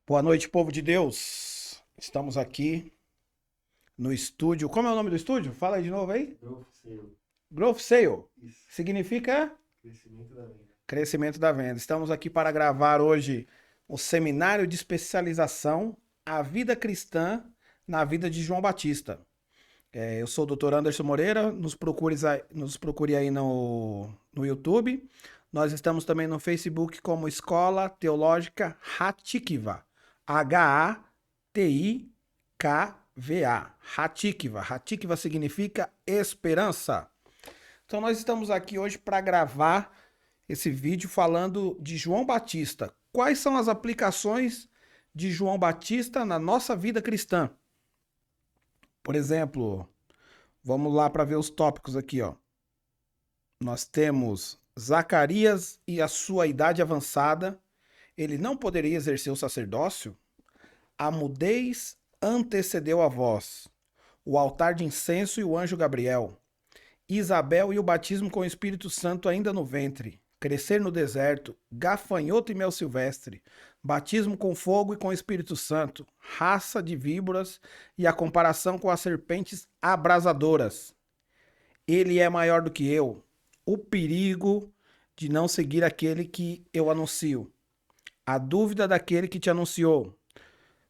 Boa noite, povo de Deus. Estamos aqui no estúdio. Como é o nome do estúdio? Fala aí de novo aí. Growth Sale. Growth Sale. Isso. Significa Crescimento da venda. crescimento da venda. Estamos aqui para gravar hoje o seminário de especialização A Vida Cristã na Vida de João Batista. Eu sou o Dr. Anderson Moreira. Nos procure aí no YouTube. Nós estamos também no Facebook como Escola Teológica Hatikva. Hatikva. Hatikva. Hatikva significa esperança. Então nós estamos aqui hoje para gravar esse vídeo falando de João Batista. Quais são as aplicações de João Batista na nossa vida cristã? Por exemplo, vamos lá para ver os tópicos aqui, ó. Nós temos Zacarias e a sua idade avançada. Ele não poderia exercer o sacerdócio? A mudez antecedeu a voz. O altar de incenso e o anjo Gabriel. Isabel e o batismo com o Espírito Santo ainda no ventre. Crescer no deserto. Gafanhoto e mel silvestre. Batismo com fogo e com o Espírito Santo. Raça de víboras e a comparação com as serpentes abrasadoras. Ele é maior do que eu. O perigo de não seguir aquele que eu anuncio. A dúvida daquele que te anunciou.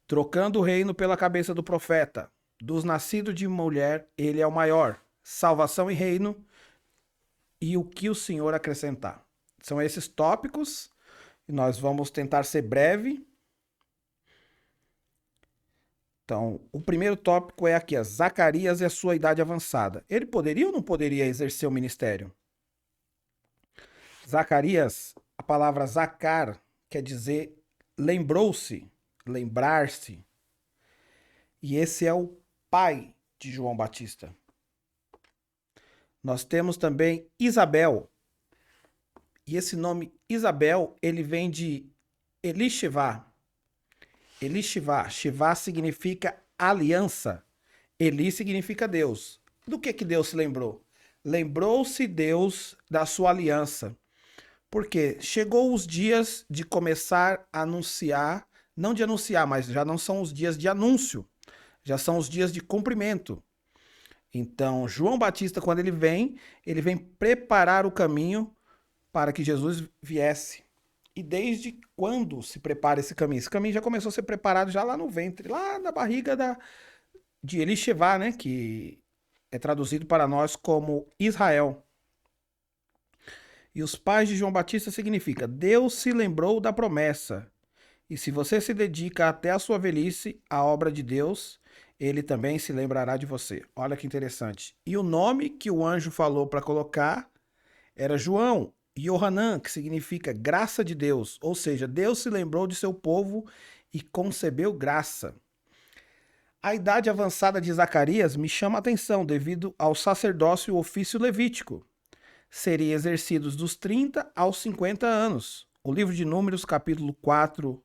Trocando o reino pela cabeça do profeta. Dos nascidos de mulher, ele é o maior. Salvação e reino. E o que o Senhor acrescentar. São esses tópicos. E nós vamos tentar ser breve. Então, o primeiro tópico é aqui, Zacarias e a sua idade avançada. Ele poderia ou não poderia exercer o ministério? Zacarias, a palavra zacar quer dizer lembrou-se, lembrar-se. E esse é o pai de João Batista. Nós temos também Isabel. E esse nome Isabel, ele vem de Elishivá. Elishivá, Shivá significa aliança. Eli significa Deus. Do que Deus se lembrou? Lembrou-se Deus da sua aliança. Porque chegou os dias de começar a anunciar, não de anunciar, mas já não são os dias de anúncio, já são os dias de cumprimento. Então, João Batista, quando ele vem preparar o caminho para que Jesus viesse. E desde quando se prepara esse caminho? Esse caminho já começou a ser preparado já lá no ventre, lá na barriga de Elishevá, né? Que é traduzido para nós como Israel. E os pais de João Batista significa Deus se lembrou da promessa. E se você se dedica até a sua velhice à obra de Deus, ele também se lembrará de você. Olha que interessante. E o nome que o anjo falou para colocar era João, Yohanan, que significa graça de Deus. Ou seja, Deus se lembrou de seu povo e concebeu graça. A idade avançada de Zacarias me chama a atenção devido ao sacerdócio e o ofício levítico. Seria exercidos dos 30 aos 50 anos. O livro de Números, capítulo 4,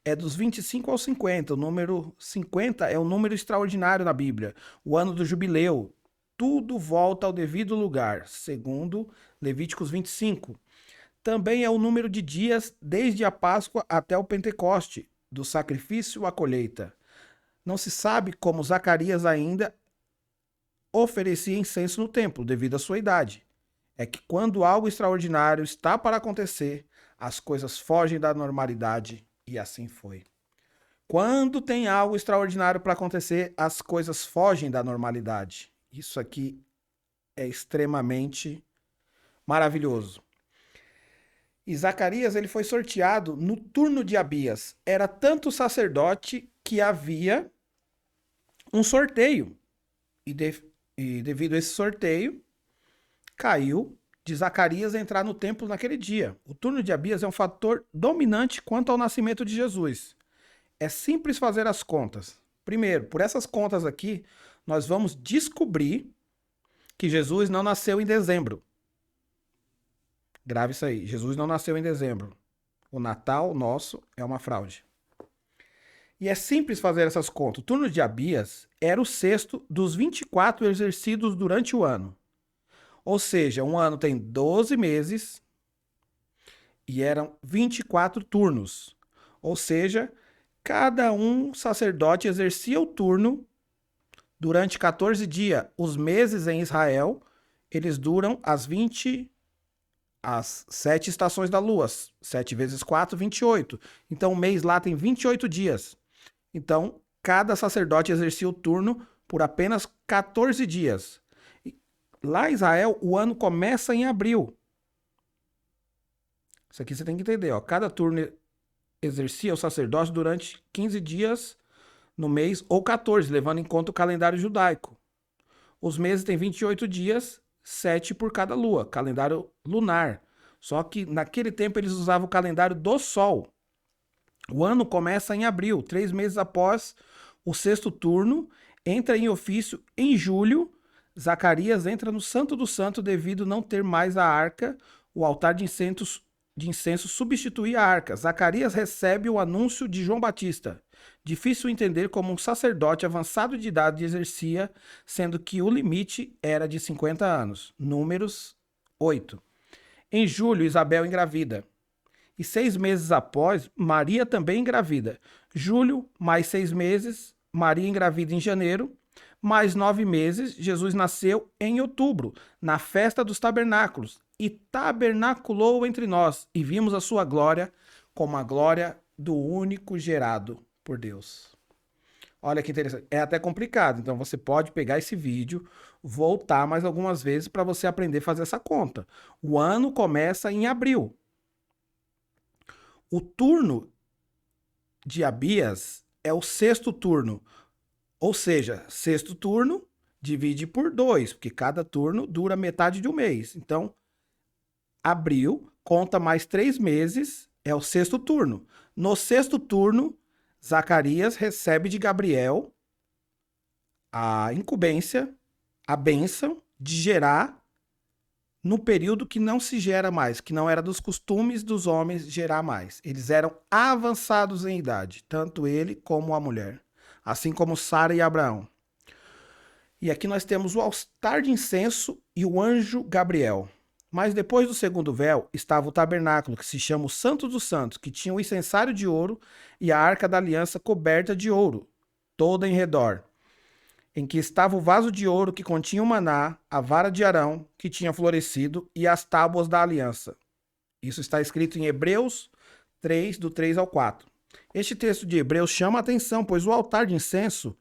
é dos 25 aos 50. O número 50 é um número extraordinário na Bíblia. O ano do jubileu. Tudo volta ao devido lugar, segundo Levíticos 25. Também é o número de dias desde a Páscoa até o Pentecoste, do sacrifício à colheita. Não se sabe como Zacarias ainda oferecia incenso no templo, devido à sua idade. É que quando algo extraordinário está para acontecer, as coisas fogem da normalidade, e assim foi. Quando tem algo extraordinário para acontecer, as coisas fogem da normalidade. Isso aqui é extremamente maravilhoso. E Zacarias, ele foi sorteado no turno de Abias. Era tanto sacerdote que havia um sorteio. E devido a esse sorteio, caiu de Zacarias entrar no templo naquele dia. O turno de Abias é um fator dominante quanto ao nascimento de Jesus. É simples fazer as contas. Primeiro, por essas contas aqui, nós vamos descobrir que Jesus não nasceu em dezembro. Grave isso aí. Jesus não nasceu em dezembro. O Natal nosso é uma fraude. E é simples fazer essas contas. O turno de Abias era o sexto dos 24 exercidos durante o ano. Ou seja, um ano tem 12 meses e eram 24 turnos. Ou seja, cada um sacerdote exercia o turno durante 14 dias. Os meses em Israel, eles duram as 7 estações da lua. 7 vezes 4, 28. Então, o mês lá tem 28 dias. Então, cada sacerdote exercia o turno por apenas 14 dias. Lá em Israel, o ano começa em abril. Isso aqui você tem que entender, ó. Cada turno exercia o sacerdócio durante 15 dias no mês ou 14, levando em conta o calendário judaico. Os meses têm 28 dias, 7 por cada lua, calendário lunar. Só que naquele tempo eles usavam o calendário do sol. O ano começa em abril, 3 meses após o sexto turno, entra em ofício em julho. Zacarias entra no Santo do Santo devido não ter mais a arca, o altar de incenso substituía a arca. Zacarias recebe o anúncio de João Batista. Difícil entender como um sacerdote avançado de idade exercia, sendo que o limite era de 50 anos. Números 8. Em julho, Isabel engravida. E 6 meses após, Maria também engravida. Julho, mais 6 meses, Maria engravida em janeiro. Mais 9 meses, Jesus nasceu em outubro, na festa dos tabernáculos. E tabernaculou entre nós, e vimos a sua glória como a glória do único gerado por Deus. Olha que interessante. É até complicado, então você pode pegar esse vídeo, voltar mais algumas vezes para você aprender a fazer essa conta. O ano começa em abril. O turno de Abias é o sexto turno. Ou seja, sexto turno divide por 2, porque cada turno dura metade de um mês. Então, abril conta mais 3 meses, é o sexto turno. No sexto turno, Zacarias recebe de Gabriel a incumbência, a bênção de gerar no período que não se gera mais, que não era dos costumes dos homens gerar mais. Eles eram avançados em idade, tanto ele como a mulher, assim como Sara e Abraão. E aqui nós temos o altar de incenso e o anjo Gabriel. Mas depois do segundo véu estava o tabernáculo, que se chama o Santo dos Santos, que tinha o incensário de ouro e a arca da aliança coberta de ouro, toda em redor, em que estava o vaso de ouro que continha o maná, a vara de Arão, que tinha florescido, e as tábuas da aliança. Isso está escrito em Hebreus 3, do 3 ao 4. Este texto de Hebreus chama a atenção, pois o altar de incenso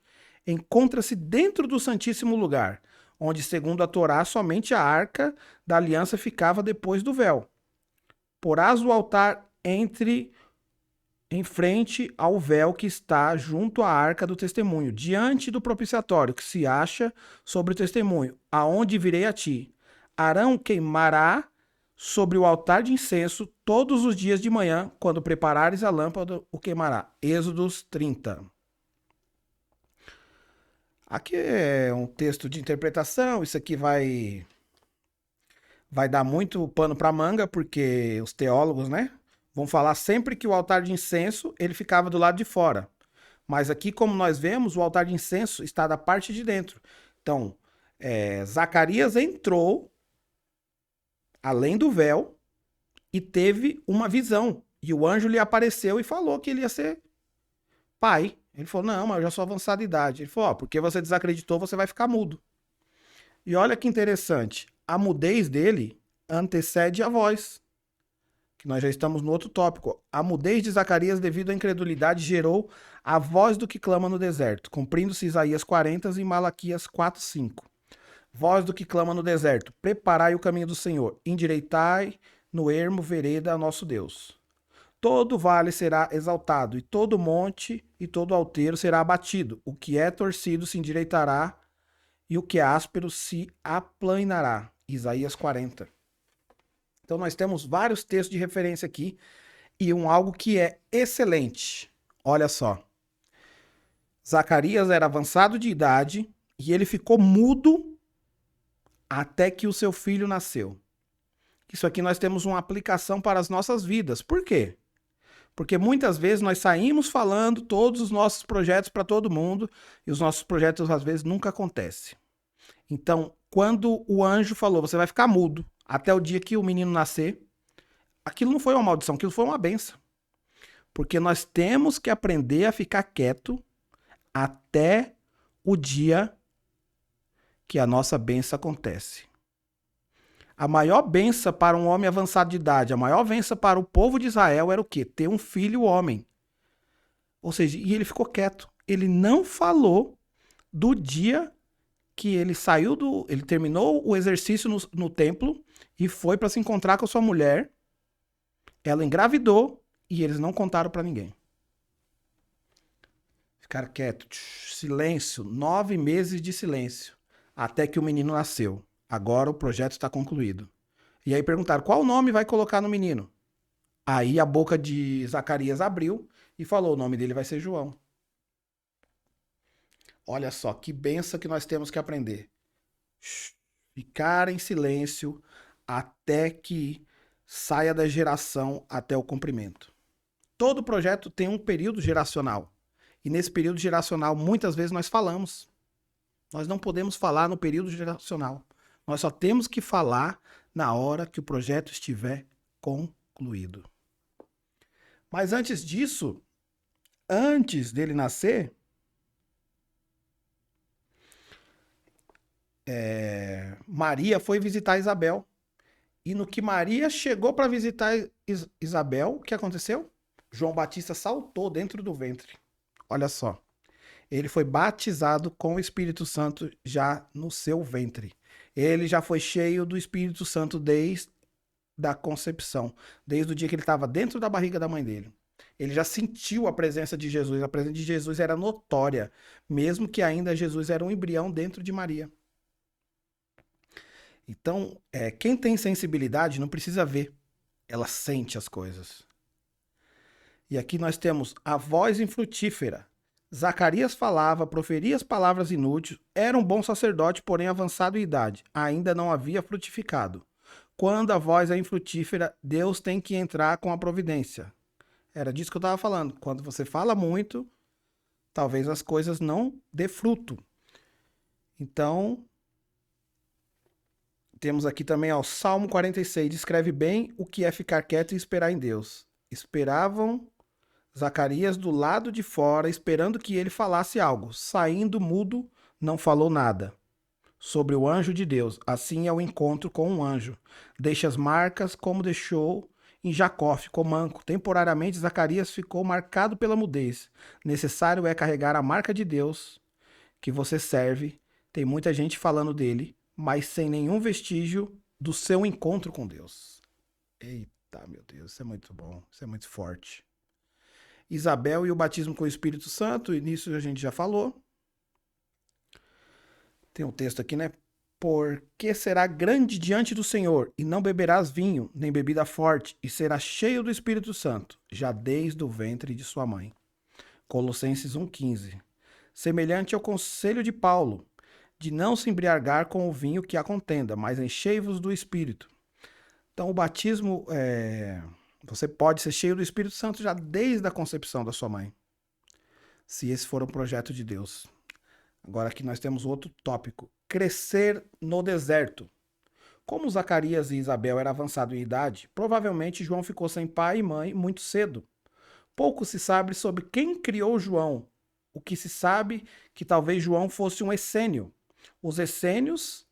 encontra-se dentro do Santíssimo Lugar, onde, segundo a Torá, somente a arca da aliança ficava depois do véu. Porás o altar em frente ao véu que está junto à arca do testemunho, diante do propiciatório que se acha sobre o testemunho, aonde virei a ti. Arão queimará sobre o altar de incenso todos os dias de manhã, quando preparares a lâmpada, o queimará. Êxodos 30. Aqui é um texto de interpretação, isso aqui vai dar muito pano para manga, porque os teólogos, né, vão falar sempre que o altar de incenso ele ficava do lado de fora. Mas aqui, como nós vemos, o altar de incenso está da parte de dentro. Então, Zacarias entrou além do véu e teve uma visão. E o anjo lhe apareceu e falou que ele ia ser pai. Ele falou, não, mas eu já sou avançada de idade. Ele falou, porque você desacreditou, você vai ficar mudo. E olha que interessante, a mudez dele antecede a voz. Que nós já estamos no outro tópico. A mudez de Zacarias devido à incredulidade gerou a voz do que clama no deserto, cumprindo-se Isaías 40 e Malaquias 4:5. Voz do que clama no deserto, preparai o caminho do Senhor, endireitai no ermo vereda a nosso Deus. Todo vale será exaltado, e todo monte e todo alteiro será abatido. O que é torcido se endireitará, e o que é áspero se aplanará. Isaías 40. Então nós temos vários textos de referência aqui, e algo que é excelente. Olha só. Zacarias era avançado de idade, e ele ficou mudo até que o seu filho nasceu. Isso aqui nós temos uma aplicação para as nossas vidas. Por quê? Porque muitas vezes nós saímos falando todos os nossos projetos para todo mundo e os nossos projetos às vezes nunca acontecem. Então, quando o anjo falou, você vai ficar mudo até o dia que o menino nascer, aquilo não foi uma maldição, aquilo foi uma benção. Porque nós temos que aprender a ficar quieto até o dia que a nossa benção acontece. A maior benção para um homem avançado de idade, a maior benção para o povo de Israel era o quê? Ter um filho homem. Ou seja, e ele ficou quieto. Ele não falou do dia que ele saiu do... Ele terminou o exercício no templo e foi para se encontrar com a sua mulher. Ela engravidou e eles não contaram para ninguém. Ficaram quietos. Silêncio. 9 meses de silêncio. Até que o menino nasceu. Agora o projeto está concluído. E aí perguntaram, qual nome vai colocar no menino? Aí a boca de Zacarias abriu e falou, o nome dele vai ser João. Olha só, que benção que nós temos que aprender. Ficar em silêncio até que saia da geração até o cumprimento. Todo projeto tem um período geracional. E nesse período geracional, muitas vezes nós falamos. Nós não podemos falar no período geracional. Nós só temos que falar na hora que o projeto estiver concluído. Mas antes disso, antes dele nascer, Maria foi visitar Isabel. E no que Maria chegou para visitar Isabel, o que aconteceu? João Batista saltou dentro do ventre. Olha só. Ele foi batizado com o Espírito Santo já no seu ventre. Ele já foi cheio do Espírito Santo desde a concepção. Desde o dia que ele estava dentro da barriga da mãe dele. Ele já sentiu a presença de Jesus. A presença de Jesus era notória. Mesmo que ainda Jesus era um embrião dentro de Maria. Então, quem tem sensibilidade não precisa ver. Ela sente as coisas. E aqui nós temos a voz infrutífera. Zacarias falava, proferia as palavras inúteis, era um bom sacerdote, porém avançado em idade. Ainda não havia frutificado. Quando a voz é infrutífera, Deus tem que entrar com a providência. Era disso que eu estava falando. Quando você fala muito, talvez as coisas não dê fruto. Então, temos aqui também o Salmo 46. Descreve bem o que é ficar quieto e esperar em Deus. Esperavam Zacarias do lado de fora, esperando que ele falasse algo. Saindo mudo, não falou nada. Sobre o anjo de Deus, assim é o encontro com um anjo. Deixa as marcas como deixou em Jacó, ficou manco. Temporariamente, Zacarias ficou marcado pela mudez. Necessário é carregar a marca de Deus que você serve. Tem muita gente falando dele, mas sem nenhum vestígio do seu encontro com Deus. Eita, meu Deus, isso é muito bom, isso é muito forte. Isabel e o batismo com o Espírito Santo, e nisso a gente já falou. Tem um texto aqui, né? Porque será grande diante do Senhor, e não beberás vinho, nem bebida forte, e será cheio do Espírito Santo, já desde o ventre de sua mãe. Colossenses 1,15. Semelhante ao conselho de Paulo, de não se embriagar com o vinho que a contenda, mas enchei-vos do Espírito. Então o batismo, você pode ser cheio do Espírito Santo já desde a concepção da sua mãe, se esse for um projeto de Deus. Agora aqui nós temos outro tópico, crescer no deserto. Como Zacarias e Isabel eram avançados em idade, provavelmente João ficou sem pai e mãe muito cedo. Pouco se sabe sobre quem criou João. O que se sabe é que talvez João fosse um essênio. Os essênios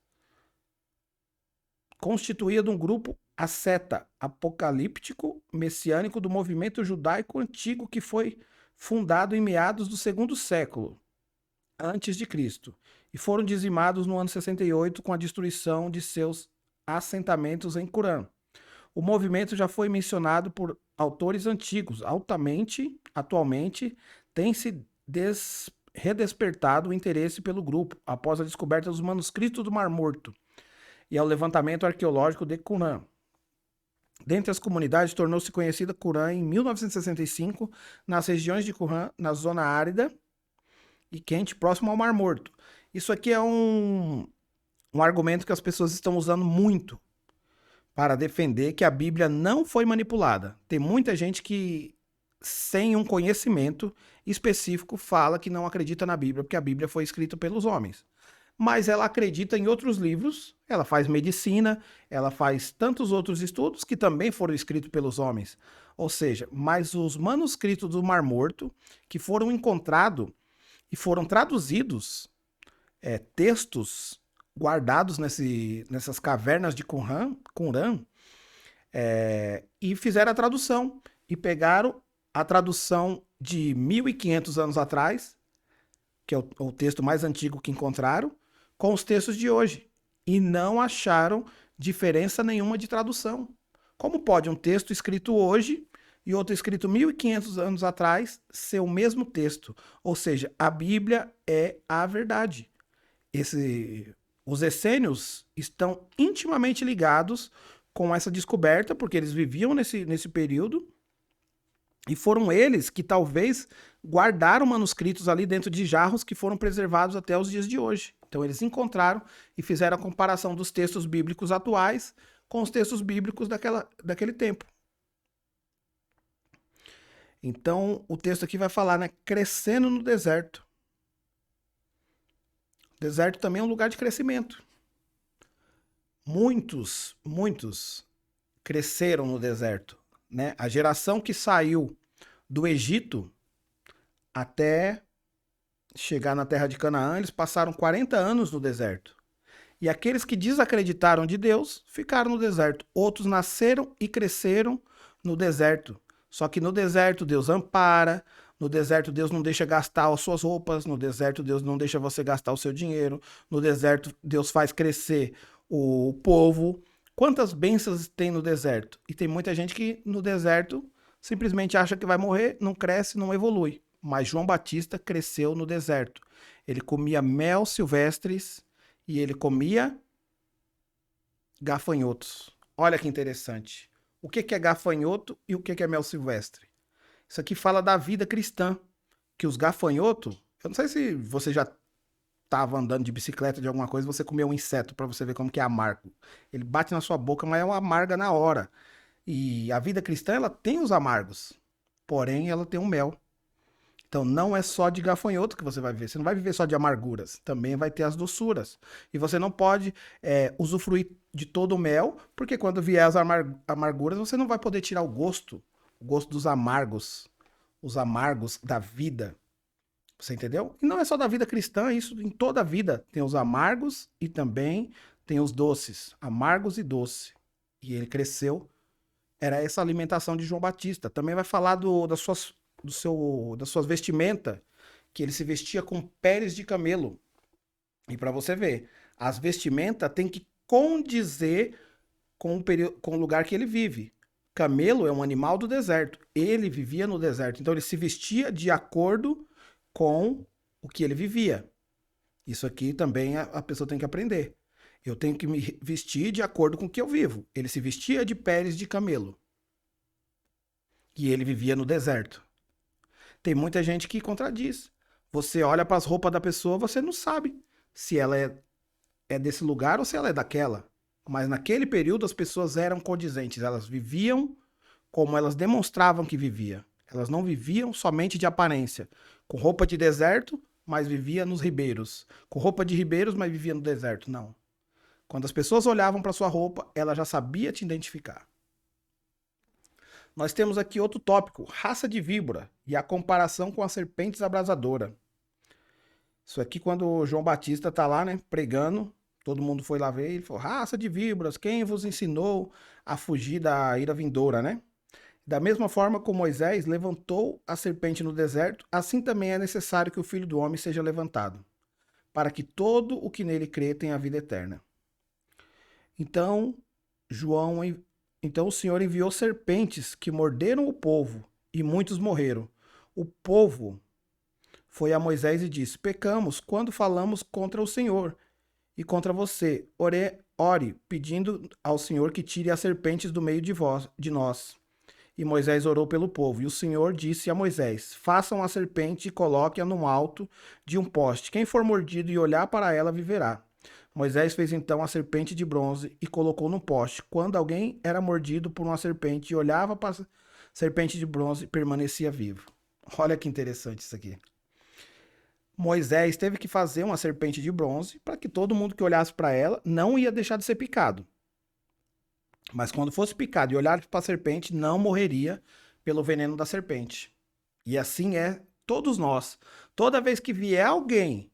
constituíam de um grupo asceta, apocalíptico, messiânico do movimento judaico antigo que foi fundado em meados do 2º século antes de Cristo e foram dizimados no ano 68 com a destruição de seus assentamentos em Curã. O movimento já foi mencionado por autores antigos. Atualmente, tem se redespertado o interesse pelo grupo após a descoberta dos manuscritos do Mar Morto e ao levantamento arqueológico de Curã. Dentre as comunidades, tornou-se conhecida Curã em 1965, nas regiões de Curã, na zona árida e quente, próximo ao Mar Morto. Isso aqui é um argumento que as pessoas estão usando muito para defender que a Bíblia não foi manipulada. Tem muita gente que, sem um conhecimento específico, fala que não acredita na Bíblia, porque a Bíblia foi escrita pelos homens. mas ela acredita em outros livros, ela faz medicina, ela faz tantos outros estudos que também foram escritos pelos homens. Ou seja, mas os manuscritos do Mar Morto, que foram encontrados e foram traduzidos, textos guardados nessas cavernas de Qumran, e fizeram a tradução. E pegaram a tradução de 1500 anos atrás, que é o texto mais antigo que encontraram, com os textos de hoje. E não acharam diferença nenhuma de tradução. Como pode um texto escrito hoje e outro escrito 1500 anos atrás ser o mesmo texto? Ou seja, a Bíblia é a verdade. Os essênios estão intimamente ligados com essa descoberta, porque eles viviam nesse período, e foram eles que talvez guardaram manuscritos ali dentro de jarros que foram preservados até os dias de hoje. Então eles encontraram e fizeram a comparação dos textos bíblicos atuais com os textos bíblicos daquele tempo. Então o texto aqui vai falar, né? Crescendo no deserto. O deserto também é um lugar de crescimento. Muitos cresceram no deserto, né? A geração que saiu do Egito até chegar na terra de Canaã, eles passaram 40 anos no deserto. E aqueles que desacreditaram de Deus ficaram no deserto. Outros nasceram e cresceram no deserto. Só que no deserto Deus ampara, no deserto Deus não deixa gastar as suas roupas, no deserto Deus não deixa você gastar o seu dinheiro, no deserto Deus faz crescer o povo. Quantas bênçãos tem no deserto? E tem muita gente que no deserto simplesmente acha que vai morrer, não cresce, não evolui. Mas João Batista cresceu no deserto. Ele comia mel silvestres e ele comia gafanhotos. Olha que interessante. O que é gafanhoto e o que é mel silvestre? Isso aqui fala da vida cristã. Que os gafanhotos, eu não sei se você já estava andando de bicicleta de alguma coisa, você comeu um inseto para você ver como que é amargo. Ele bate na sua boca, mas é uma amarga na hora. E a vida cristã, ela tem os amargos, porém ela tem o mel. Então não é só de gafanhoto que você vai viver. Você não vai viver só de amarguras. Também vai ter as doçuras. E você não pode usufruir de todo o mel, porque quando vier as amarguras, você não vai poder tirar o gosto dos amargos, os amargos da vida. Você entendeu? E não é só da vida cristã, isso em toda a vida. Tem os amargos e também tem os doces. Amargos e doce. E ele cresceu. Era essa alimentação de João Batista. Também vai falar das suas vestimentas, que ele se vestia com peles de camelo. E para você ver, as vestimentas têm que condizer com o lugar que ele vive. Camelo é um animal do deserto. Ele vivia no deserto. Então ele se vestia de acordo com o que ele vivia. Isso aqui também a pessoa tem que aprender. Eu tenho que me vestir de acordo com o que eu vivo. Ele se vestia de peles de camelo. E ele vivia no deserto. Tem muita gente que contradiz. Você olha para as roupas da pessoa, você não sabe se ela é desse lugar ou se ela é daquela. Mas naquele período as pessoas eram condizentes. Elas viviam como elas demonstravam que vivia. Elas não viviam somente de aparência. Com roupa de deserto, mas vivia nos ribeiros. Com roupa de ribeiros, mas vivia no deserto. Não. Quando as pessoas olhavam para sua roupa, ela já sabia te identificar. Nós temos aqui outro tópico, raça de víbora e a comparação com as serpentes abrasadoras. Isso aqui quando o João Batista está lá, né, pregando, todo mundo foi lá ver, ele falou, raça de víboras, quem vos ensinou a fugir da ira vindoura, né? Da mesma forma como Moisés levantou a serpente no deserto, assim também é necessário que o Filho do Homem seja levantado, para que todo o que nele crê tenha a vida eterna. Então o Senhor enviou serpentes que morderam o povo, e muitos morreram. O povo foi a Moisés e disse, pecamos quando falamos contra o Senhor e contra você. Ore, pedindo ao Senhor que tire as serpentes do meio de nós. E Moisés orou pelo povo. E o Senhor disse a Moisés, façam a serpente e coloque-a no alto de um poste. Quem for mordido e olhar para ela viverá. Moisés fez então a serpente de bronze e colocou no poste. Quando alguém era mordido por uma serpente e olhava para a serpente de bronze, permanecia vivo. Olha que interessante isso aqui. Moisés teve que fazer uma serpente de bronze para que todo mundo que olhasse para ela não ia deixar de ser picado. Mas quando fosse picado e olhar para a serpente, não morreria pelo veneno da serpente. E assim é todos nós. Toda vez que vier alguém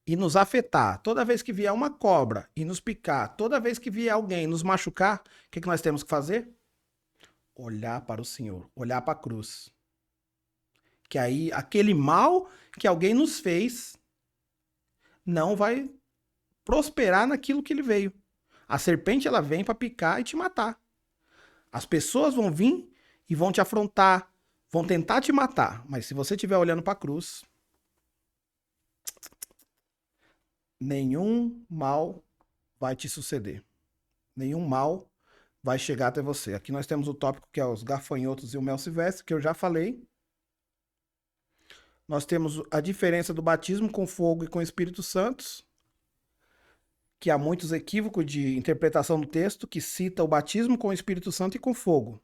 e nos afetar, toda vez que vier uma cobra e nos picar, toda vez que vier alguém nos machucar, o que nós temos que fazer? Olhar para o Senhor, olhar para a cruz. Que aí aquele mal que alguém nos fez não vai prosperar naquilo que ele veio. A serpente ela vem para picar e te matar. As pessoas vão vir e vão te afrontar, vão tentar te matar, mas se você estiver olhando para a cruz, nenhum mal vai te suceder. Nenhum mal vai chegar até você. Aqui nós temos o tópico que é os gafanhotos e o mel silvestre, que eu já falei. Nós temos a diferença do batismo com fogo e com o Espírito Santo, que há muitos equívocos de interpretação do texto, que cita o batismo com o Espírito Santo e com fogo.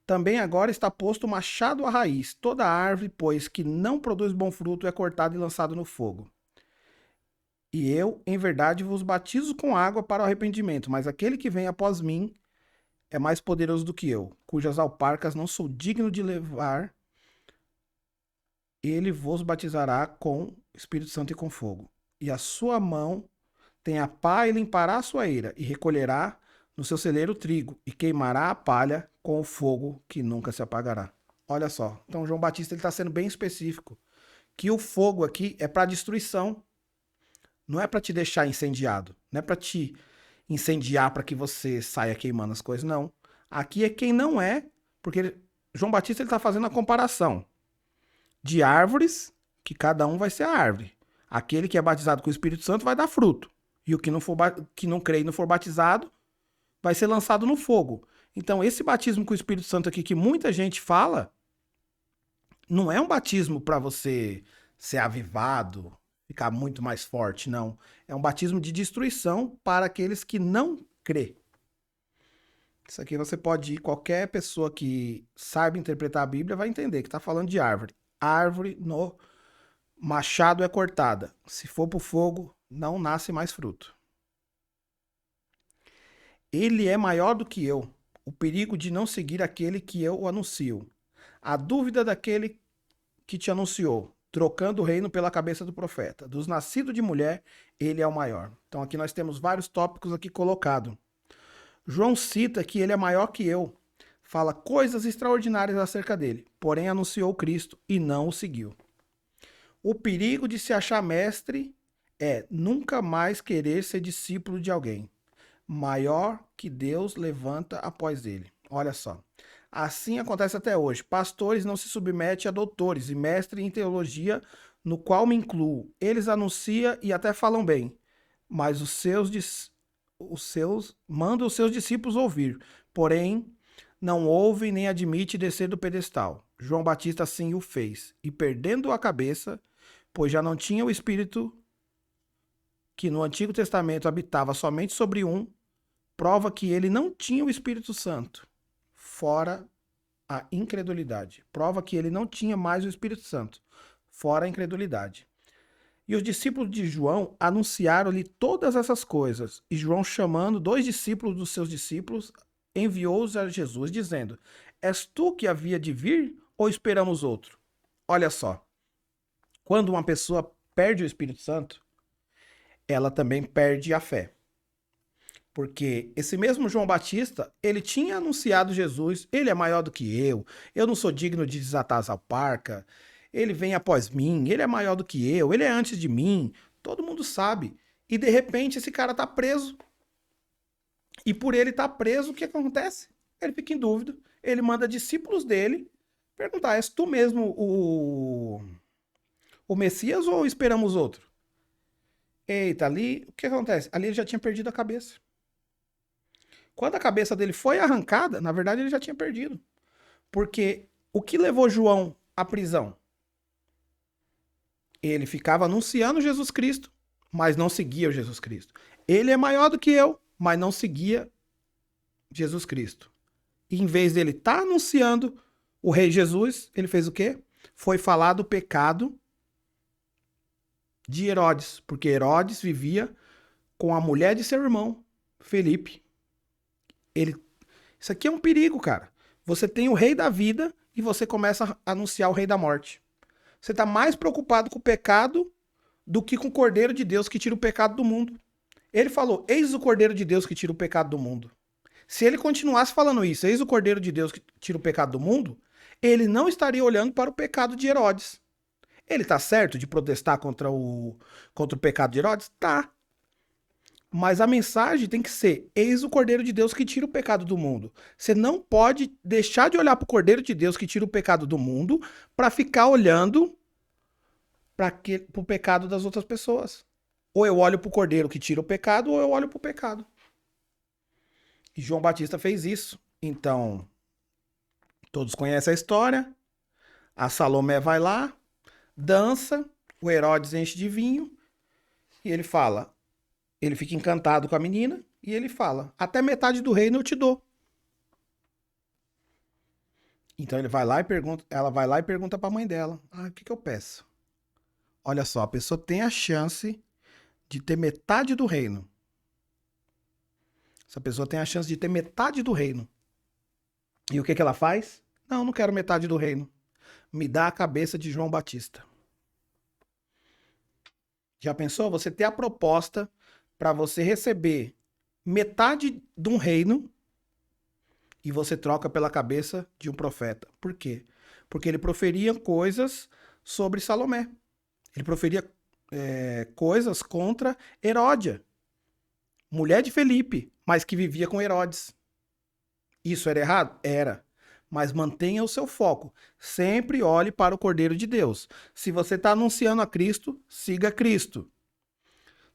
Também agora está posto o machado à raiz. Toda árvore, pois, que não produz bom fruto é cortada e lançada no fogo. E eu, em verdade, vos batizo com água para o arrependimento, mas aquele que vem após mim é mais poderoso do que eu, cujas alparcas não sou digno de levar. Ele vos batizará com Espírito Santo e com fogo. E a sua mão tem a pá e limpará a sua eira, e recolherá no seu celeiro o trigo, e queimará a palha com o fogo que nunca se apagará. Olha só, então João Batista está sendo bem específico, que o fogo aqui é para destruição, não é para te deixar incendiado, não é para te incendiar para que você saia queimando as coisas, não. Aqui é quem não é, porque João Batista está fazendo a comparação de árvores, que cada um vai ser a árvore. Aquele que é batizado com o Espírito Santo vai dar fruto. E o que não crê e não for batizado vai ser lançado no fogo. Então, esse batismo com o Espírito Santo aqui que muita gente fala, não é um batismo para você ser avivado, ficar muito mais forte, não. É um batismo de destruição para aqueles que não crê. Isso aqui você pode ir, qualquer pessoa que saiba interpretar a Bíblia vai entender que está falando de árvore. Árvore no machado é cortada. Se for para o fogo, não nasce mais fruto. Ele é maior do que eu. O perigo de não seguir aquele que eu anuncio. A dúvida daquele que te anunciou, trocando o reino pela cabeça do profeta. Dos nascidos de mulher, ele é o maior. Então aqui nós temos vários tópicos aqui colocados. João cita que ele é maior que eu. Fala coisas extraordinárias acerca dele. Porém anunciou Cristo e não o seguiu. O perigo de se achar mestre é nunca mais querer ser discípulo de alguém. Maior que Deus levanta após ele. Olha só. Assim acontece até hoje. Pastores não se submetem a doutores e mestres em teologia, no qual me incluo. Eles anunciam e até falam bem, mas mandam os seus discípulos ouvir. Porém, não ouvem nem admite descer do pedestal. João Batista assim o fez, e perdendo a cabeça, pois já não tinha o Espírito que no Antigo Testamento habitava somente sobre um, prova que ele não tinha o Espírito Santo, fora a incredulidade. Prova que ele não tinha mais o Espírito Santo, fora a incredulidade. E os discípulos de João anunciaram-lhe todas essas coisas. E João, chamando 2 discípulos dos seus discípulos, enviou-os a Jesus, dizendo: És tu que havia de vir ou esperamos outro? Olha só. Quando uma pessoa perde o Espírito Santo, ela também perde a fé. Porque esse mesmo João Batista, ele tinha anunciado Jesus, ele é maior do que eu não sou digno de desatar as alparcas, ele vem após mim, ele é maior do que eu, ele é antes de mim, todo mundo sabe. E de repente esse cara tá preso. E por ele estar preso, o que acontece? Ele fica em dúvida, ele manda discípulos dele perguntar: és tu mesmo o Messias ou esperamos outro? Eita, ali, o que acontece? Ali ele já tinha perdido a cabeça. Quando a cabeça dele foi arrancada, na verdade ele já tinha perdido. Porque o que levou João à prisão? Ele ficava anunciando Jesus Cristo, mas não seguia o Jesus Cristo. Ele é maior do que eu, mas não seguia Jesus Cristo. E em vez dele estar anunciando o Rei Jesus, ele fez o quê? Foi falar do pecado de Herodes, porque Herodes vivia com a mulher de seu irmão, Felipe. Ele... Isso aqui é um perigo, cara. Você tem o rei da vida e você começa a anunciar o rei da morte. Você está mais preocupado com o pecado do que com o Cordeiro de Deus que tira o pecado do mundo. Ele falou, eis o Cordeiro de Deus que tira o pecado do mundo. Se ele continuasse falando isso, eis o Cordeiro de Deus que tira o pecado do mundo, ele não estaria olhando para o pecado de Herodes. Ele está certo de protestar contra o pecado de Herodes? Tá. Mas a mensagem tem que ser, eis o Cordeiro de Deus que tira o pecado do mundo. Você não pode deixar de olhar para o Cordeiro de Deus que tira o pecado do mundo para ficar olhando para o pecado das outras pessoas. Ou eu olho para o Cordeiro que tira o pecado, ou eu olho para o pecado. E João Batista fez isso. Então, todos conhecem a história. A Salomé vai lá, dança, o Herodes enche de vinho e ele fala, ele fica encantado com a menina e ele fala, até metade do reino eu te dou. Então ele vai lá e pergunta, ela vai lá e pergunta para a mãe dela, o que eu peço? Olha só, a pessoa tem a chance de ter metade do reino. Essa pessoa tem a chance de ter metade do reino. E o que ela faz? Não quero metade do reino. Me dá a cabeça de João Batista. Já pensou? Você ter a proposta para você receber metade de um reino e você troca pela cabeça de um profeta. Por quê? Porque ele proferia coisas sobre Salomé. Ele proferia coisas contra Heródia, mulher de Felipe, mas que vivia com Herodes. Isso era errado? Era. Mas mantenha o seu foco. Sempre olhe para o Cordeiro de Deus. Se você está anunciando a Cristo, siga Cristo.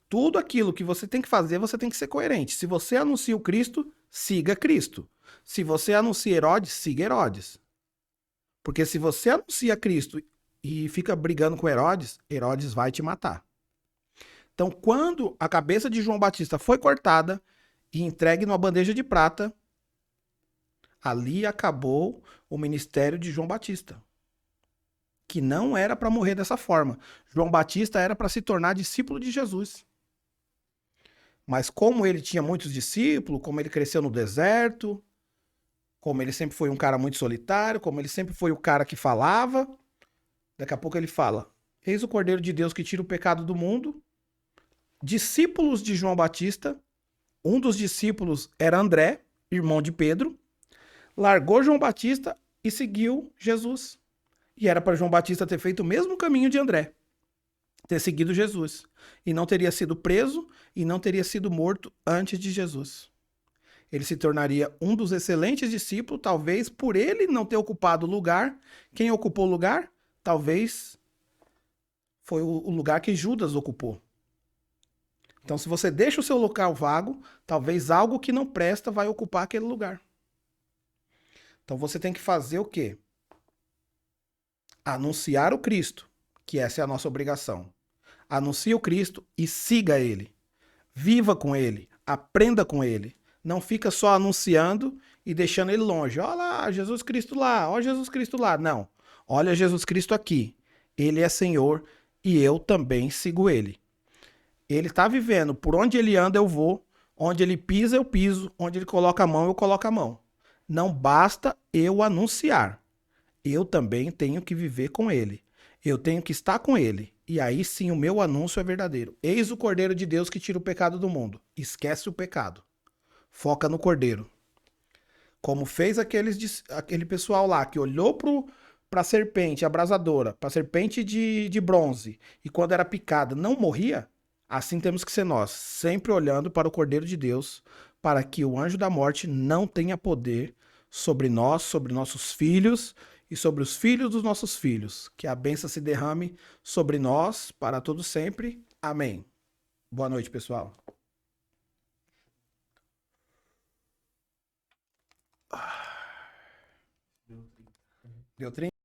Tudo aquilo que você tem que fazer, você tem que ser coerente. Se você anuncia o Cristo, siga Cristo. Se você anuncia Herodes, siga Herodes. Porque se você anuncia Cristo e fica brigando com Herodes, Herodes vai te matar. Então, quando a cabeça de João Batista foi cortada e entregue numa bandeja de prata, ali acabou o ministério de João Batista, que não era para morrer dessa forma. João Batista era para se tornar discípulo de Jesus. Mas como ele tinha muitos discípulos, como ele cresceu no deserto, como ele sempre foi um cara muito solitário, como ele sempre foi o cara que falava, daqui a pouco ele fala, eis o Cordeiro de Deus que tira o pecado do mundo. Discípulos de João Batista, um dos discípulos era André, irmão de Pedro, largou João Batista e seguiu Jesus. E era para João Batista ter feito o mesmo caminho de André, ter seguido Jesus. E não teria sido preso e não teria sido morto antes de Jesus. Ele se tornaria um dos excelentes discípulos, talvez por ele não ter ocupado o lugar. Quem ocupou o lugar? Talvez foi o lugar que Judas ocupou. Então, se você deixa o seu local vago, talvez algo que não presta vai ocupar aquele lugar. Então, você tem que fazer o quê? Anunciar o Cristo, que essa é a nossa obrigação. Anuncie o Cristo e siga ele. Viva com ele, aprenda com ele. Não fica só anunciando e deixando ele longe. Olha lá, Jesus Cristo lá, olha Jesus Cristo lá. Não, olha Jesus Cristo aqui. Ele é Senhor e eu também sigo ele. Ele está vivendo, por onde ele anda eu vou, onde ele pisa eu piso, onde ele coloca a mão eu coloco a mão. Não basta eu anunciar, eu também tenho que viver com ele. Eu tenho que estar com ele. E aí sim o meu anúncio é verdadeiro. Eis o Cordeiro de Deus que tira o pecado do mundo. Esquece o pecado. Foca no Cordeiro. Como fez aquele pessoal lá que olhou para a serpente abrasadora, para a serpente de bronze, e quando era picada não morria, assim temos que ser nós, sempre olhando para o Cordeiro de Deus, para que o anjo da morte não tenha poder sobre nós, sobre nossos filhos e sobre os filhos dos nossos filhos. Que a bênção se derrame sobre nós para todo sempre. Amém. Boa noite, pessoal. Deu 30.